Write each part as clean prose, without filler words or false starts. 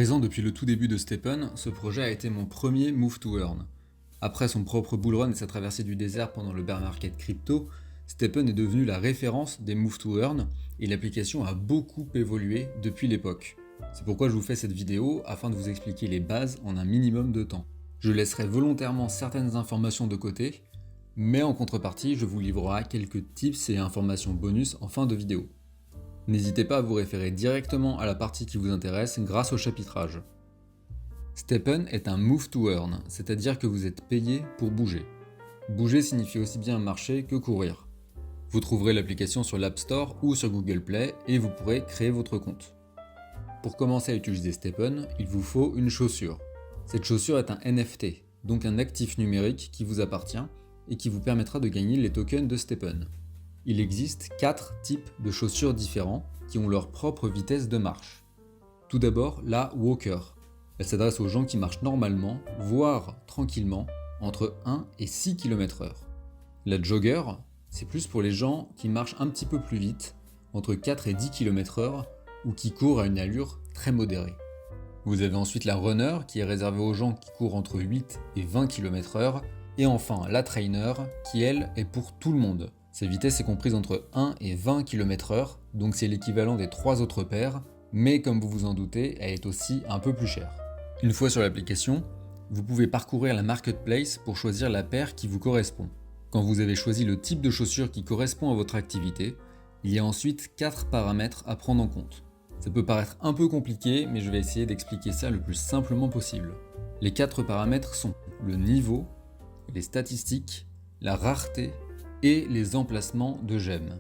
Présent depuis le tout début de Stepn, ce projet a été mon premier move to earn. Après son propre bull run et sa traversée du désert pendant le bear market crypto, Stepn est devenu la référence des move to earn et l'application a beaucoup évolué depuis l'époque. C'est pourquoi je vous fais cette vidéo afin de vous expliquer les bases en un minimum de temps. Je laisserai volontairement certaines informations de côté, mais en contrepartie, je vous livrerai quelques tips et informations bonus en fin de vidéo. N'hésitez pas à vous référer directement à la partie qui vous intéresse grâce au chapitrage. Stepn est un move to earn, c'est-à-dire que vous êtes payé pour bouger. Bouger signifie aussi bien marcher que courir. Vous trouverez l'application sur l'App Store ou sur Google Play et vous pourrez créer votre compte. Pour commencer à utiliser Stepn, il vous faut une chaussure. Cette chaussure est un NFT, donc un actif numérique qui vous appartient et qui vous permettra de gagner les tokens de Stepn. Il existe 4 types de chaussures différents qui ont leur propre vitesse de marche. Tout d'abord, la Walker. Elle s'adresse aux gens qui marchent normalement, voire tranquillement, entre 1 et 6 km/h. La Jogger, c'est plus pour les gens qui marchent un petit peu plus vite, entre 4 et 10 km/h, ou qui courent à une allure très modérée. Vous avez ensuite la Runner, qui est réservée aux gens qui courent entre 8 et 20 km/h, et enfin la Trainer, qui elle est pour tout le monde. Sa vitesse est comprise entre 1 et 20 km/h, donc c'est l'équivalent des 3 autres paires, mais comme vous vous en doutez, elle est aussi un peu plus chère. Une fois sur l'application, vous pouvez parcourir la marketplace pour choisir la paire qui vous correspond. Quand vous avez choisi le type de chaussure qui correspond à votre activité, il y a ensuite 4 paramètres à prendre en compte. Ça peut paraître un peu compliqué, mais je vais essayer d'expliquer ça le plus simplement possible. Les 4 paramètres sont le niveau, les statistiques, la rareté et les emplacements de gemmes.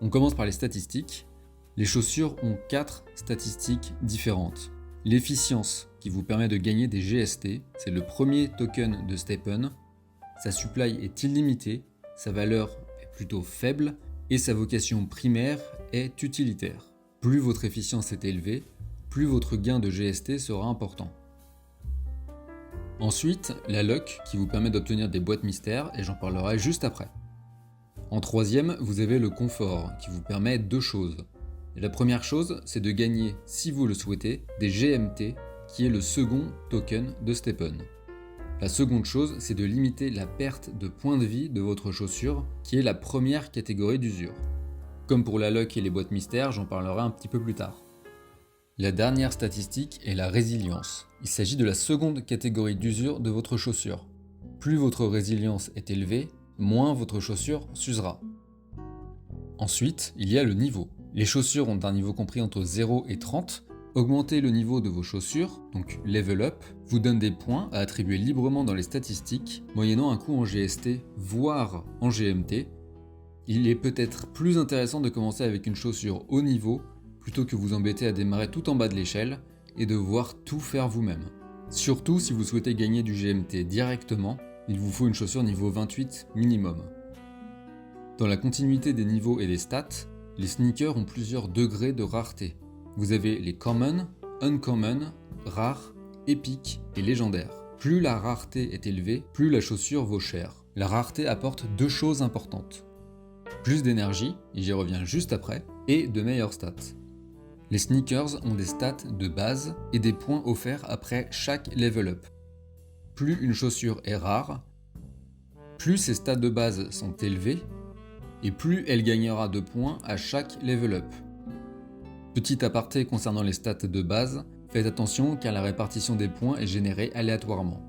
On commence par les statistiques. Les chaussures ont 4 statistiques différentes. L'efficience, qui vous permet de gagner des GST, c'est le premier token de Stepn. Sa supply est illimitée, sa valeur est plutôt faible et sa vocation primaire est utilitaire. Plus votre efficience est élevée, plus votre gain de GST sera important. Ensuite, la luck, qui vous permet d'obtenir des boîtes mystères, et j'en parlerai juste après. En troisième, vous avez le confort, qui vous permet 2 choses. La première chose, c'est de gagner, si vous le souhaitez, des GMT, qui est le second token de Stepn. La seconde chose, c'est de limiter la perte de points de vie de votre chaussure, qui est la première catégorie d'usure. Comme pour la luck et les boîtes mystères, j'en parlerai un petit peu plus tard. La dernière statistique est la résilience. Il s'agit de la seconde catégorie d'usure de votre chaussure. Plus votre résilience est élevée, moins votre chaussure s'usera. Ensuite, il y a le niveau. Les chaussures ont un niveau compris entre 0 et 30. Augmenter le niveau de vos chaussures, donc level up, vous donne des points à attribuer librement dans les statistiques, moyennant un coût en GST, voire en GMT. Il est peut-être plus intéressant de commencer avec une chaussure haut niveau, plutôt que vous embêter à démarrer tout en bas de l'échelle, et de devoir tout faire vous-même. Surtout si vous souhaitez gagner du GMT directement, il vous faut une chaussure niveau 28 minimum. Dans la continuité des niveaux et des stats, les sneakers ont plusieurs degrés de rareté. Vous avez les common, uncommon, rare, épique et légendaire. Plus la rareté est élevée, plus la chaussure vaut cher. La rareté apporte 2 choses importantes. Plus d'énergie, et j'y reviens juste après, et de meilleures stats. Les sneakers ont des stats de base et des points offerts après chaque level up. Plus une chaussure est rare, plus ses stats de base sont élevés, et plus elle gagnera de points à chaque level up. Petit aparté concernant les stats de base, faites attention car la répartition des points est générée aléatoirement.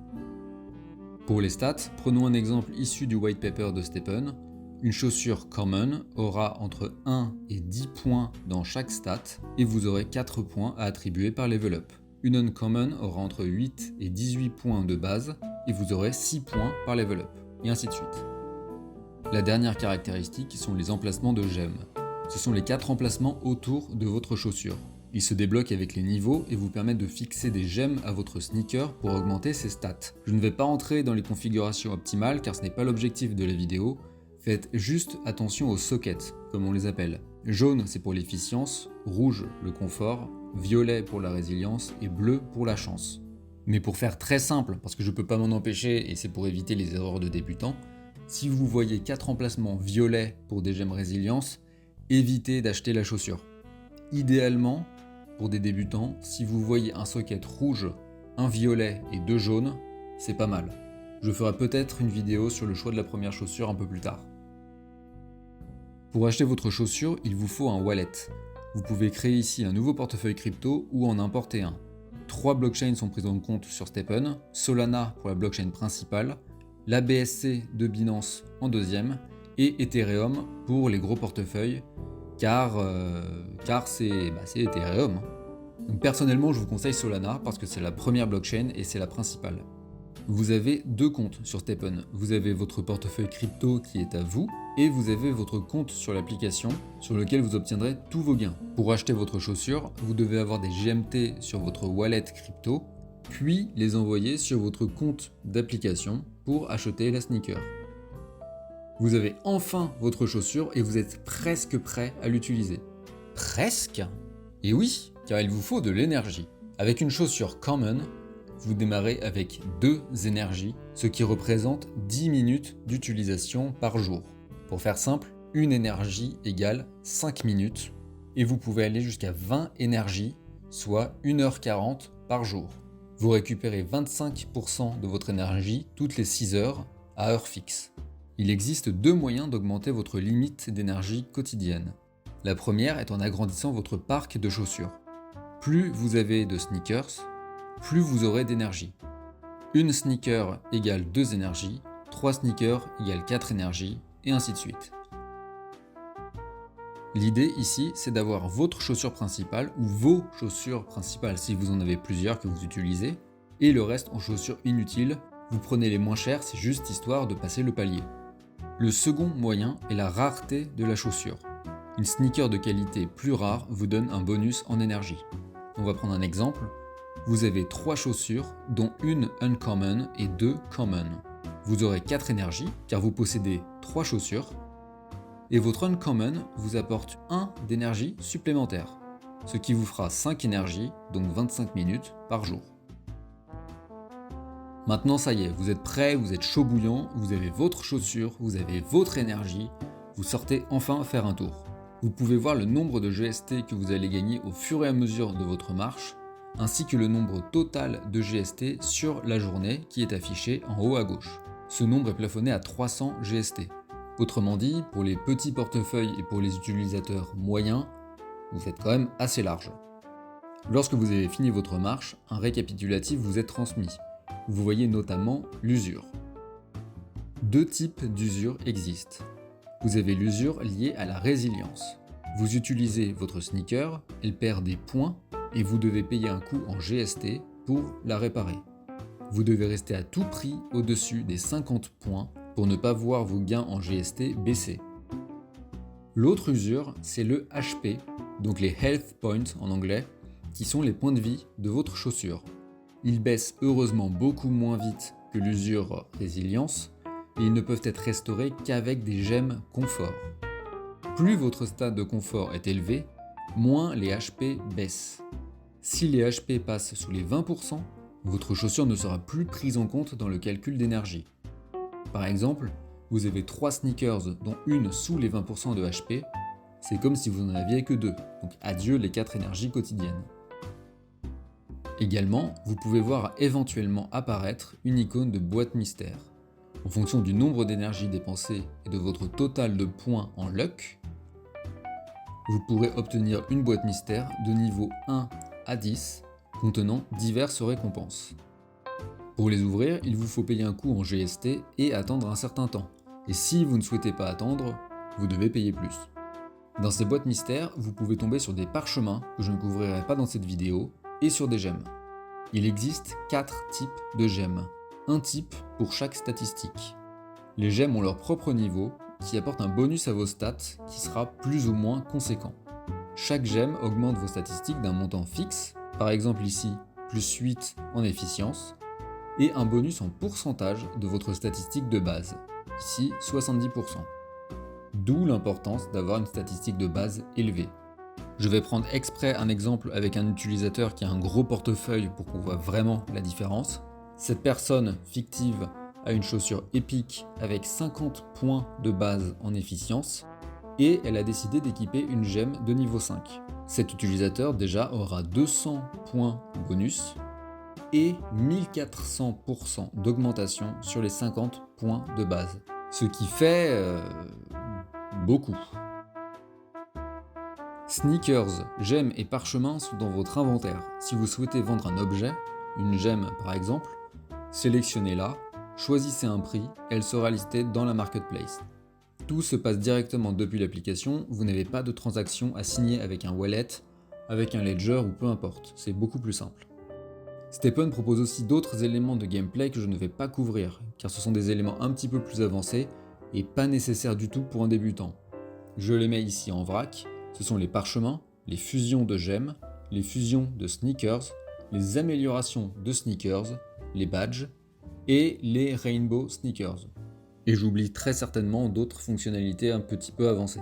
Pour les stats, prenons un exemple issu du white paper de Stepn. Une chaussure common aura entre 1 et 10 points dans chaque stat et vous aurez 4 points à attribuer par level up. Une uncommon aura entre 8 et 18 points de base et vous aurez 6 points par level up, et ainsi de suite. La dernière caractéristique sont les emplacements de gemmes. Ce sont les 4 emplacements autour de votre chaussure. Ils se débloquent avec les niveaux et vous permettent de fixer des gemmes à votre sneaker pour augmenter ses stats. Je ne vais pas entrer dans les configurations optimales car ce n'est pas l'objectif de la vidéo. Faites juste attention aux sockets, comme on les appelle. Jaune, c'est pour l'efficience, rouge, le confort, violet pour la résilience et bleu pour la chance. Mais pour faire très simple, parce que je peux pas m'en empêcher et c'est pour éviter les erreurs de débutants, si vous voyez 4 emplacements violets pour des gemmes résilience, évitez d'acheter la chaussure. Idéalement, pour des débutants, si vous voyez un socket rouge, un violet et 2 jaunes, c'est pas mal. Je ferai peut-être une vidéo sur le choix de la première chaussure un peu plus tard. Pour acheter votre chaussure, il vous faut un wallet. Vous pouvez créer ici un nouveau portefeuille crypto ou en importer un. 3 blockchains sont prises en compte sur STEPN, Solana pour la blockchain principale, la BSC de Binance en deuxième, et Ethereum pour les gros portefeuilles, car c'est Ethereum. Donc personnellement, je vous conseille Solana parce que c'est la première blockchain et c'est la principale. Vous avez 2 comptes sur STEPN. Vous avez votre portefeuille crypto qui est à vous, et vous avez votre compte sur l'application sur lequel vous obtiendrez tous vos gains. Pour acheter votre chaussure, vous devez avoir des GMT sur votre wallet crypto, puis les envoyer sur votre compte d'application pour acheter la sneaker. Vous avez enfin votre chaussure et vous êtes presque prêt à l'utiliser. Presque ? Et oui, car il vous faut de l'énergie. Avec une chaussure Common, vous démarrez avec 2 énergies, ce qui représente 10 minutes d'utilisation par jour. Pour faire simple, une énergie égale 5 minutes, et vous pouvez aller jusqu'à 20 énergies, soit 1h40 par jour. Vous récupérez 25% de votre énergie toutes les 6 heures à heure fixe. Il existe 2 moyens d'augmenter votre limite d'énergie quotidienne. La première est en agrandissant votre parc de chaussures. Plus vous avez de sneakers, plus vous aurez d'énergie. Une sneaker égale 2 énergies, 3 sneakers égale 4 énergies, et ainsi de suite. L'idée ici, c'est d'avoir votre chaussure principale, ou vos chaussures principales si vous en avez plusieurs que vous utilisez, et le reste en chaussures inutiles, vous prenez les moins chères, c'est juste histoire de passer le palier. Le second moyen est la rareté de la chaussure. Une sneaker de qualité plus rare vous donne un bonus en énergie. On va prendre un exemple. Vous avez 3 chaussures, dont une uncommon et 2 common. Vous aurez 4 énergies, car vous possédez 3 chaussures, et votre uncommon vous apporte 1 d'énergie supplémentaire, ce qui vous fera 5 énergies, donc 25 minutes par jour. Maintenant ça y est, vous êtes prêts, vous êtes chaud bouillant, vous avez votre chaussure, vous avez votre énergie, vous sortez enfin faire un tour. Vous pouvez voir le nombre de GST que vous allez gagner au fur et à mesure de votre marche, ainsi que le nombre total de GST sur la journée qui est affiché en haut à gauche. Ce nombre est plafonné à 300 GST. Autrement dit, pour les petits portefeuilles et pour les utilisateurs moyens, vous êtes quand même assez large. Lorsque vous avez fini votre marche, un récapitulatif vous est transmis. Vous voyez notamment l'usure. 2 types d'usure existent. Vous avez l'usure liée à la résilience. Vous utilisez votre sneaker, elle perd des points et vous devez payer un coût en GST pour la réparer. Vous devez rester à tout prix au-dessus des 50 points pour ne pas voir vos gains en GST baisser. L'autre usure, c'est le HP, donc les Health Points en anglais, qui sont les points de vie de votre chaussure. Ils baissent heureusement beaucoup moins vite que l'usure résilience, et ils ne peuvent être restaurés qu'avec des gemmes confort. Plus votre stade de confort est élevé, moins les HP baissent. Si les HP passent sous les 20%, votre chaussure ne sera plus prise en compte dans le calcul d'énergie. Par exemple, vous avez 3 sneakers dont une sous les 20% de HP, c'est comme si vous n'en aviez que 2, donc adieu les 4 énergies quotidiennes. Également, vous pouvez voir éventuellement apparaître une icône de boîte mystère. En fonction du nombre d'énergie dépensée et de votre total de points en luck, vous pourrez obtenir une boîte mystère de niveau 1 à 10 contenant diverses récompenses. Pour les ouvrir, il vous faut payer un coût en GST et attendre un certain temps. Et si vous ne souhaitez pas attendre, vous devez payer plus. Dans ces boîtes mystères, vous pouvez tomber sur des parchemins que je ne couvrirai pas dans cette vidéo et sur des gemmes. Il existe 4 types de gemmes, un type pour chaque statistique. Les gemmes ont leur propre niveau qui apporte un bonus à vos stats qui sera plus ou moins conséquent. Chaque gemme augmente vos statistiques d'un montant fixe, par exemple ici plus 8 en efficience, et un bonus en pourcentage de votre statistique de base, ici 70%. D'où l'importance d'avoir une statistique de base élevée. Je vais prendre exprès un exemple avec un utilisateur qui a un gros portefeuille pour qu'on voit vraiment la différence. Cette personne fictive a une chaussure épique avec 50 points de base en efficience et elle a décidé d'équiper une gemme de niveau 5. Cet utilisateur déjà aura 200 points bonus et 1400% d'augmentation sur les 50 points de base. Ce qui fait beaucoup. Sneakers, gemmes et parchemins sont dans votre inventaire. Si vous souhaitez vendre un objet, une gemme par exemple, sélectionnez-la, choisissez un prix, elle sera listée dans la marketplace. Tout se passe directement depuis l'application, vous n'avez pas de transaction à signer avec un wallet, avec un ledger ou peu importe, c'est beaucoup plus simple. STEPN propose aussi d'autres éléments de gameplay que je ne vais pas couvrir, car ce sont des éléments un petit peu plus avancés et pas nécessaires du tout pour un débutant. Je les mets ici en vrac, ce sont les parchemins, les fusions de gemmes, les fusions de sneakers, les améliorations de sneakers, les badges et les rainbow sneakers. Et j'oublie très certainement d'autres fonctionnalités un petit peu avancées.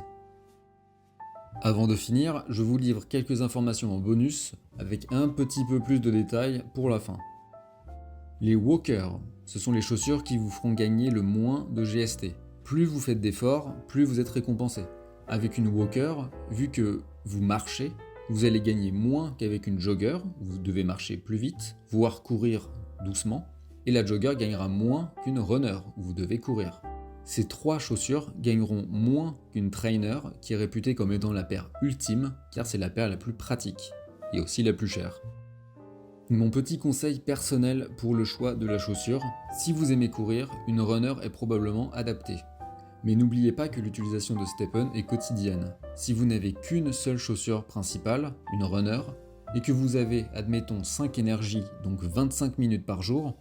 Avant de finir, je vous livre quelques informations en bonus avec un petit peu plus de détails pour la fin. Les walkers, ce sont les chaussures qui vous feront gagner le moins de GST. Plus vous faites d'efforts, plus vous êtes récompensé. Avec une walker, vu que vous marchez, vous allez gagner moins qu'avec une jogger, vous devez marcher plus vite, voire courir doucement, et la jogger gagnera moins qu'une runner, où vous devez courir. Ces trois chaussures gagneront moins qu'une trainer qui est réputée comme étant la paire ultime, car c'est la paire la plus pratique, et aussi la plus chère. Mon petit conseil personnel pour le choix de la chaussure, si vous aimez courir, une runner est probablement adaptée. Mais n'oubliez pas que l'utilisation de STEPN est quotidienne. Si vous n'avez qu'une seule chaussure principale, une runner, et que vous avez, admettons, 5 énergies, donc 25 minutes par jour,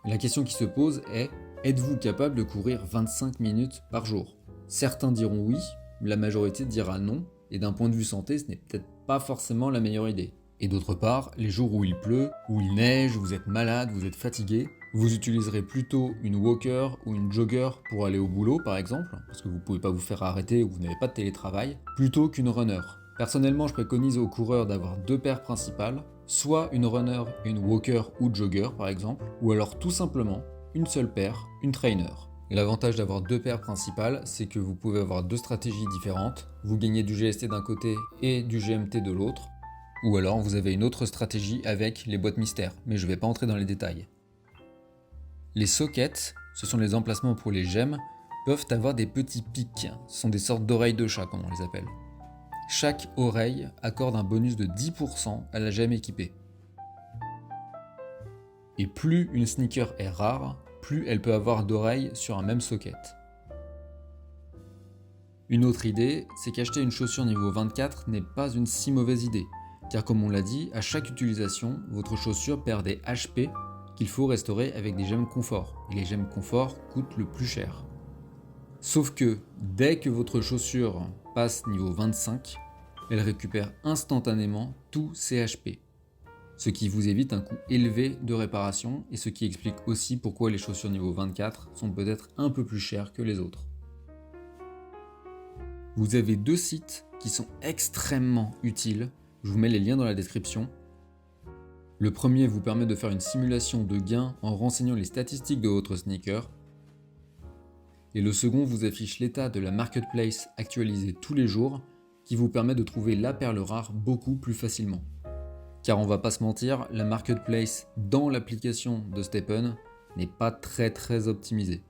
la question qui se pose est: êtes-vous capable de courir 25 minutes par jour? Certains diront oui, la majorité dira non, et d'un point de vue santé, ce n'est peut-être pas forcément la meilleure idée. Et d'autre part, les jours où il pleut, où il neige, vous êtes malade, vous êtes fatigué, vous utiliserez plutôt une walker ou une jogger pour aller au boulot par exemple, parce que vous ne pouvez pas vous faire arrêter ou vous n'avez pas de télétravail, plutôt qu'une runner. Personnellement, je préconise aux coureurs d'avoir deux paires principales, soit une runner et une walker ou jogger par exemple, ou alors tout simplement une seule paire, une trainer. Et l'avantage d'avoir deux paires principales, c'est que vous pouvez avoir deux stratégies différentes, vous gagnez du GST d'un côté et du GMT de l'autre, ou alors vous avez une autre stratégie avec les boîtes mystères, mais je ne vais pas entrer dans les détails. Les sockets, ce sont les emplacements pour les gemmes, peuvent avoir des petits pics, ce sont des sortes d'oreilles de chat comme on les appelle. Chaque oreille accorde un bonus de 10% à la gemme équipée. Et plus une sneaker est rare, plus elle peut avoir d'oreilles sur un même socket. Une autre idée, c'est qu'acheter une chaussure niveau 24 n'est pas une si mauvaise idée, car comme on l'a dit, à chaque utilisation, votre chaussure perd des HP qu'il faut restaurer avec des gemmes confort, et les gemmes confort coûtent le plus cher. Sauf que, dès que votre chaussure passe niveau 25, elle récupère instantanément tous ses HP, ce qui vous évite un coût élevé de réparation et ce qui explique aussi pourquoi les chaussures niveau 24 sont peut-être un peu plus chères que les autres. Vous avez deux sites qui sont extrêmement utiles, je vous mets les liens dans la description. Le premier vous permet de faire une simulation de gain en renseignant les statistiques de votre sneaker. Et le second vous affiche l'état de la marketplace actualisée tous les jours, qui vous permet de trouver la perle rare beaucoup plus facilement. Car on va pas se mentir, la marketplace dans l'application de STEPN n'est pas très optimisée.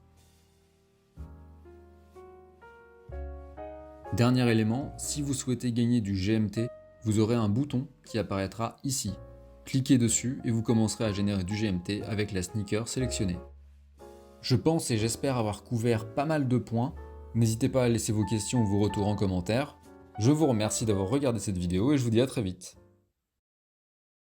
Dernier élément, si vous souhaitez gagner du GMT, vous aurez un bouton qui apparaîtra ici. Cliquez dessus et vous commencerez à générer du GMT avec la sneaker sélectionnée. Je pense et j'espère avoir couvert pas mal de points. N'hésitez pas à laisser vos questions ou vos retours en commentaire. Je vous remercie d'avoir regardé cette vidéo et je vous dis à très vite.